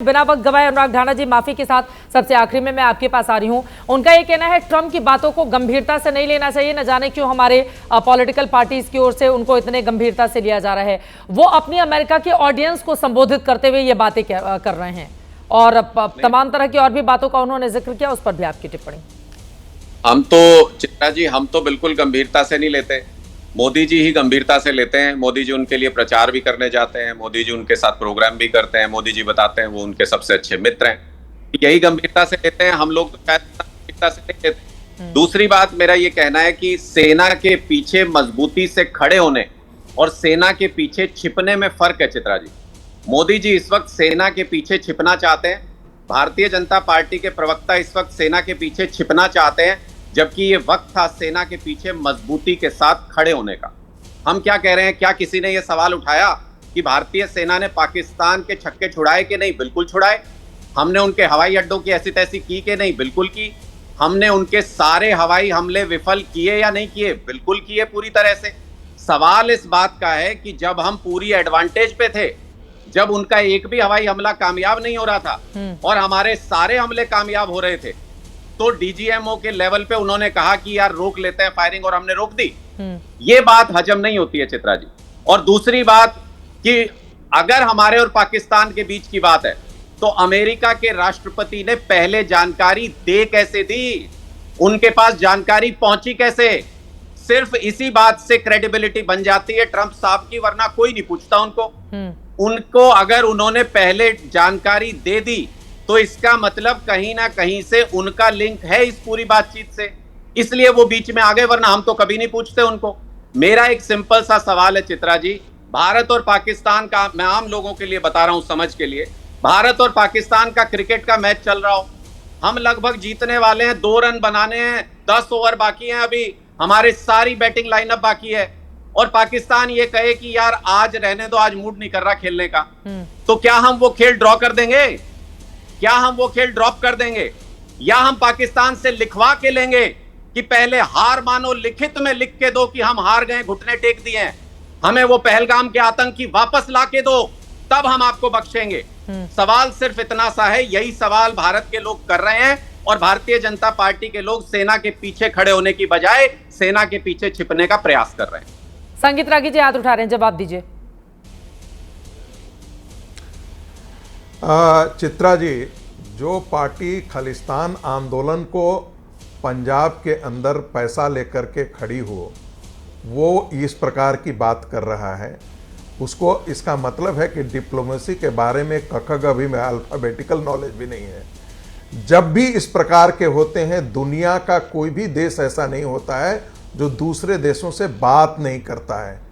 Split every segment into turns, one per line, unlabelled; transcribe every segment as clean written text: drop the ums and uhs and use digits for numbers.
बिना वक्त गवाए अनुराग ढाणा जी, माफी के साथ सबसे आखिरी में मैं आपके पास आ रही हूं। उनका ये कहना है ट्रंप की बातों को गंभीरता से नहीं लेना चाहिए, न जाने क्यों हमारे पॉलिटिकल पार्टीज की ओर से उनको इतने गंभीरता से लिया जा रहा है। वो अपनी अमेरिका के ऑडियंस को संबोधित करते हुए ये बातें कर रहे हैं और तमाम तरह की और भी बातों का उन्होंने जिक्र किया। उस पर भी आपकी टिप्पणी।
हम तो चित्रा जी, हम तो बिल्कुल गंभीरता से नहीं लेते। मोदी जी ही गंभीरता से लेते हैं। मोदी जी उनके लिए प्रचार भी करने जाते हैं, मोदी जी उनके साथ प्रोग्राम भी करते हैं, मोदी जी बताते हैं वो उनके सबसे अच्छे मित्र हैं। यही गंभीरता से लेते हैं, हम लोग तो शायद गंभीरता से नहीं लेते। दूसरी बात, मेरा ये कहना है कि सेना के पीछे मजबूती से खड़े होने और सेना के पीछे छिपने में फर्क है। चित्रा जी, मोदी जी इस वक्त सेना के पीछे छिपना चाहते हैं, भारतीय जनता पार्टी के प्रवक्ता इस वक्त सेना के पीछे छिपना चाहते हैं, जबकि ये वक्त था सेना के पीछे मजबूती के साथ खड़े होने का। हम क्या कह रहे हैं, क्या किसी ने यह सवाल उठाया कि भारतीय सेना ने पाकिस्तान के छक्के छुड़ाए कि नहीं? बिल्कुल छुड़ाए। हमने उनके हवाई अड्डों की ऐसी तैसी की कि नहीं? बिल्कुल की। हमने उनके सारे हवाई हमले विफल किए या नहीं किए? बिल्कुल किए, पूरी तरह से। सवाल इस बात का है कि जब हम पूरी एडवांटेज पे थे, जब उनका एक भी हवाई हमला कामयाब नहीं हो रहा था और हमारे सारे हमले कामयाब हो रहे थे, तो डीजीएमओ के लेवल पे उन्होंने कहा कि यार रोक लेते हैं फायरिंग, और हमने रोक दी। ये बात हजम नहीं होती है चित्रा जी। और दूसरी बात कि अगर हमारे और पाकिस्तान के बीच की बात है, तो अमेरिका के राष्ट्रपति ने पहले जानकारी दे कैसे दी? उनके पास जानकारी पहुंची कैसे? सिर्फ इसी बात से क्रेडिबिलिटी बन जाती है ट्रंप साहब की, वरना कोई नहीं पूछता उनको। अगर उन्होंने पहले जानकारी दे दी तो इसका मतलब कहीं ना कहीं से उनका लिंक है इस पूरी बातचीत से, इसलिए वो बीच में आ गए, वरना हम तो कभी नहीं पूछते उनको। मेरा एक सिंपल सा सवाल है चित्रा जी, भारत और पाकिस्तान का, मैं आम लोगों के लिए बता रहा हूं समझ के लिए, भारत और पाकिस्तान का क्रिकेट का मैच चल रहा हो, हम लगभग जीतने वाले हैं, 2 रन बनाने हैं, 10 ओवर बाकी हैं, अभी हमारे सारी बैटिंग लाइनअप बाकी है, और पाकिस्तान ये कहे कि यार आज रहने दो, आज मूड नहीं कर रहा खेलने का, तो क्या हम वो खेल ड्रॉ कर देंगे? क्या हम वो खेल ड्रॉप कर देंगे? या हम पाकिस्तान से लिखवा के लेंगे कि पहले हार मानो, लिखित में लिख के दो कि हम हार गए, घुटने टेक दिए हैं, हमें वो पहलगाम के आतंकी वापस ला के दो, तब हम आपको बख्शेंगे। सवाल सिर्फ इतना सा है, यही सवाल भारत के लोग कर रहे हैं, और भारतीय जनता पार्टी के लोग सेना के पीछे खड़े होने की बजाय सेना के पीछे छिपने का प्रयास कर रहे हैं।
संगीत रागी जी हाथ उठा रहे हैं, जवाब दीजिए।
चित्रा जी, जो पार्टी खालिस्तान आंदोलन को पंजाब के अंदर पैसा लेकर के खड़ी हो, वो इस प्रकार की बात कर रहा है, उसको इसका मतलब है कि डिप्लोमेसी के बारे में कखग भी में अल्फाबेटिकल नॉलेज भी नहीं है। जब भी इस प्रकार के होते हैं, दुनिया का कोई भी देश ऐसा नहीं होता है जो दूसरे देशों से बात नहीं करता है,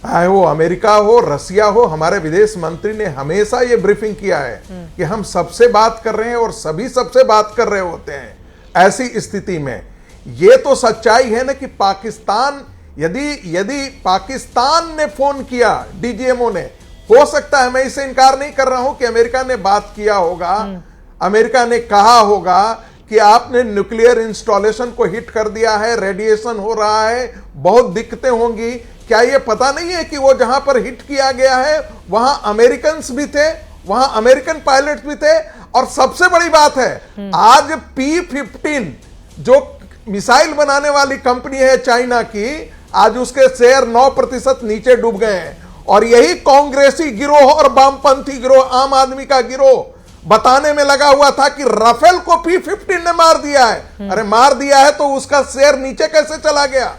चाहे वो अमेरिका हो, रसिया हो। हमारे विदेश मंत्री ने हमेशा ये ब्रीफिंग किया है कि हम सबसे बात कर रहे हैं और सभी सबसे बात कर रहे होते हैं। ऐसी स्थिति में ये तो सच्चाई है ना कि पाकिस्तान, यदि पाकिस्तान ने फोन किया डीजीएमओ ने, हो सकता है, मैं इससे इनकार नहीं कर रहा हूं कि अमेरिका ने बात किया होगा, अमेरिका ने कहा होगा कि आपने न्यूक्लियर इंस्टॉलेशन को हिट कर दिया है, रेडिएशन हो रहा है, बहुत दिक्कतें होंगी। क्या ये पता नहीं है कि वो जहां पर हिट किया गया है वहां अमेरिकन भी थे, वहां अमेरिकन पायलट्स भी थे? और सबसे बड़ी बात है, आज P-15 जो मिसाइल बनाने वाली कंपनी है चाइना की, आज उसके शेयर 9% नीचे डूब गए हैं। और यही कांग्रेसी गिरोह और वामपंथी गिरोह, आम आदमी का गिरोह बताने में लगा हुआ था कि राफेल को P-15 ने मार दिया है। अरे मार दिया है तो उसका शेयर नीचे कैसे चला गया?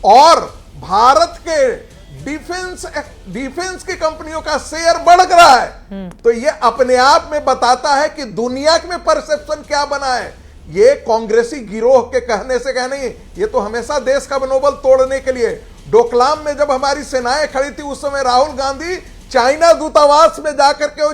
और भारत के डिफेंस की कंपनियों का शेयर बढ़ रहा है। तो ये अपने आप में बताता है कि दुनिया में परसेप्शन क्या बना है। ये कांग्रेसी गिरोह के कहने से कह नहीं, ये तो हमेशा देश का मनोबल तोड़ने के लिए। डोकलाम में जब हमारी सेनाएं खड़ी थी, उस समय राहुल गांधी चाइना दूतावास में जाकर के वो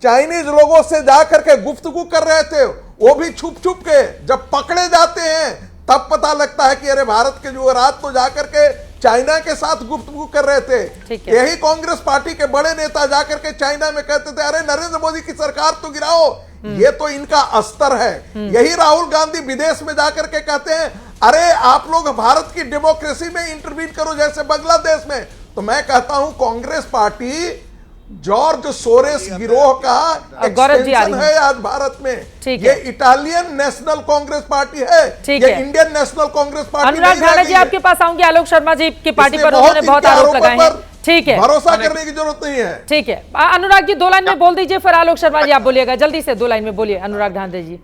चाइनीज लोगों से जाकर के गुफ्तगू कर रहे थे, वो भी छुप छुप के। जब पकड़े जाते हैं तब पता लगता है कि अरे भारत के युवराज तो जाकर के चाइना के साथ गुफ्तगू कर रहे थे। यही कांग्रेस पार्टी के बड़े नेता जाकर के चाइना में कहते थे अरे नरेंद्र मोदी की सरकार तो गिराओ, ये तो इनका अस्तर है। यही राहुल गांधी विदेश में जाकर के कहते हैं अरे आप लोग भारत की डेमोक्रेसी में इंटरवीन करो, जैसे बांग्लादेश में। तो मैं कहता हूं कांग्रेस पार्टी जॉर्ज सोरेस गिरोह का
गौरव जी आ रही
एक्सटेंशन
हैं।
है आज भारत में।
ठीक
ये
है।
इटालियन नेशनल कांग्रेस पार्टी है,
ठीक
ये
है।
इंडियन नेशनल कांग्रेस पार्टी
अनुराग
नहीं रह
ठाणे
गई
जी
है।
आपके पास आऊंगी। आलोक शर्मा जी की पार्टी
इसलिए
पर उन्होंने बहुत
इनके
आरोप
आरोपों
लगाए हैं।
पर
ठीक है,
भरोसा करने की जरूरत नहीं है।
ठीक है। अनुराग जी 2 लाइन में बोल दीजिए, फिर आलोक शर्मा जी आप बोलिएगा। जल्दी से 2 लाइन में बोलिए अनुराग ठाणे जी।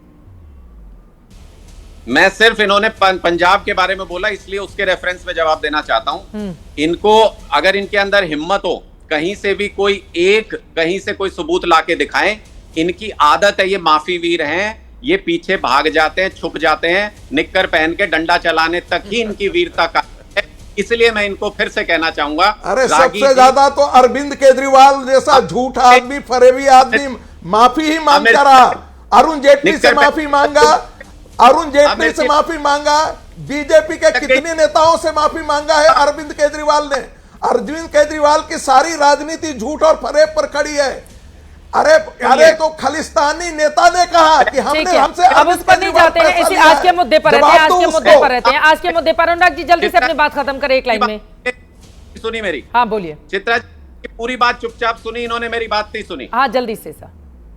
मैं सिर्फ इन्होंने पंजाब के बारे में बोला इसलिए उसके रेफरेंस में जवाब देना चाहता हूं। इनको अगर इनके अंदर हिम्मत हो, कहीं से भी कहीं से कोई सबूत लाके दिखाएं। इनकी आदत है, ये माफी वीर हैं, ये पीछे भाग जाते हैं, छुप जाते हैं, निक्कर पहन के डंडा चलाने तक ही इनकी वीरता का है। इसलिए मैं इनको फिर से कहना चाहूंगा,
अरे सबसे ज्यादा तो अरविंद केजरीवाल जैसा झूठा आदमी, फरेबी आदमी माफी ही मांगता रहा। अरुण जेटली से माफी मांगा, अरुण जेटली से माफी मांगा, बीजेपी के कितने नेताओं से माफी मांगा है अरविंद केजरीवाल ने। अरविंद केजरीवाल की सारी राजनीति झूठ और फरेब पर खड़ी है। अरे तो खालिस्तानी नेता ने कहा कि हमसे
अब उस पर नहीं जाते हैं, इसी आज के मुद्दे पर रहते हैं। आज के मुद्दे पर रहते हैं, आज के मुद्दे पर। अनुराग जी जल्दी से अपनी बात खत्म करें 1 लाइन में।
सुनी मेरी?
हाँ बोलिए।
चित्रा जी पूरी बात चुपचाप सुनी, इन्होंने मेरी बात नहीं सुनी।
हाँ जल्दी से सर।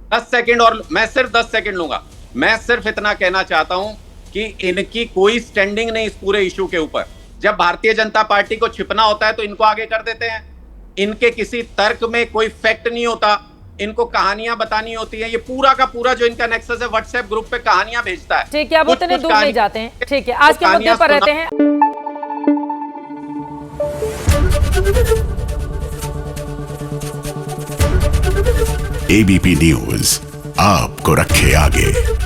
10 सेकंड और मैं सिर्फ 10 सेकंड लूंगा। मैं सिर्फ इतना कहना चाहता हूं कि इनकी कोई स्टैंडिंग नहीं इस पूरे इशू के ऊपर। जब भारतीय जनता पार्टी को छिपना होता है तो इनको आगे कर देते हैं। इनके किसी तर्क में कोई फैक्ट नहीं होता, इनको कहानियां बतानी होती है। ये पूरा का पूरा जो इनका नेक्सस है व्हाट्सएप ग्रुप पे कहानियां भेजता है।
ठीक है, अब उतने दूर नहीं जाते हैं। ठीक है, आज के मुद्दे पर रहते हैं।
एबीपी न्यूज आपको रखे आगे।